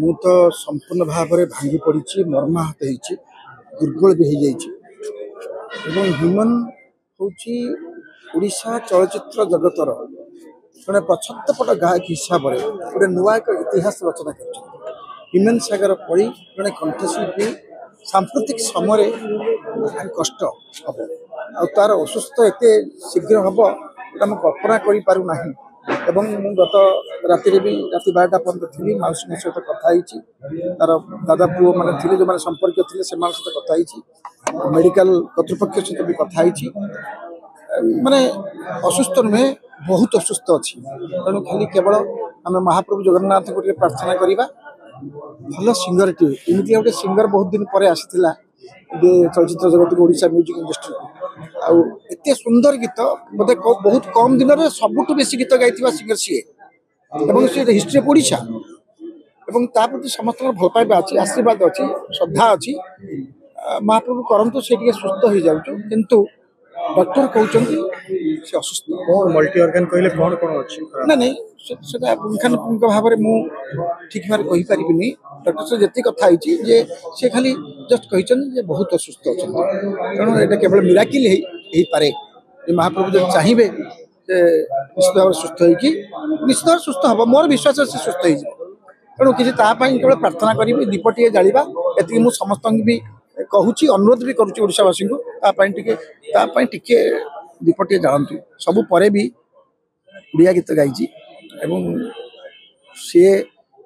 मु तो संपूर्ण भाव में भांगी पड़ी मर्माहत हो दुर्बल भी हो ह्यूमन होशा चलचित्र जगतर जड़े पछत्तपट गायक हिसाब से गोटे नुआ एक इतिहास रचना कर ह्यूमन सागर पढ़ी जड़े कंठशिल्पी सांप्रतिक समय कष्ट हम आ तार असुस्थ एत शीघ्र हम गोटे कल्पना करना एवं गत राति भी राति 12टा पर्यटन थी मौसी सहित कथी तार दादा पुओ मैंने थे जो मैंने संपर्क थे से सहित कथी मेडिकल कर्तृपक्ष सहित भी कथी माने असुस्थ नुहे बहुत असुस्थ अच्छी तेणु खाली केवल आम महाप्रभु जगन्नाथ को प्रार्थना करवा भल सिंगर टे एमती गोटे सिंगर बहुत दिन पर आसाला चलचित्र जगत को ओडिशा म्यूजिक इंडस्ट्री को आते सुंदर गीत बोधे बहुत कम दिन में सबुठ बेसी गीत गाई सिंगर सी सी हिस्ट्री ऑफ ओडिशा एवं प्रति समस्त भल पाइबा अच्छी आशीर्वाद अच्छी श्रद्धा अच्छी महाप्रभु करंतु से सुस्थ हो जाऊँ किंतु डॉक्टर कहते से असुस्थ कौन मल्टी ऑर्गन कहले कौन कौन अच्छी ना नहीं से पुंखानुपुंख भाव में मु ठीक भाव कही पारिबिनी डॉक्टर से जिते कथा जे से खाली जस्ट कहते बहुत असुस्थ अच्छा तेणु ये केवल मिराकिल हो पारे महाप्रभु जब चाहिए निश्चित भाव सुस्थ हो निश्चित भाव सुस्थ हम मोर विश्वास से सुस्थ हो तेणु किसी केवल प्रार्थना करी दीपटे जावा ये मुझे समस्त भी कहूँ अनुरोध भी करुँच ओडावासी को टे दीपटे जालतु सबू पर भी उड़िया गीत गाई सी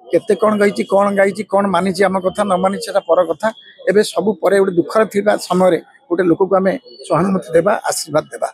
केते कौन गाई कौन मानी आम कथा न मानी पर कथा एवं सबू पर गोटे दुखर थी समय गोटे लोक को आम सहानुभूति देवा आशीर्वाद देवा।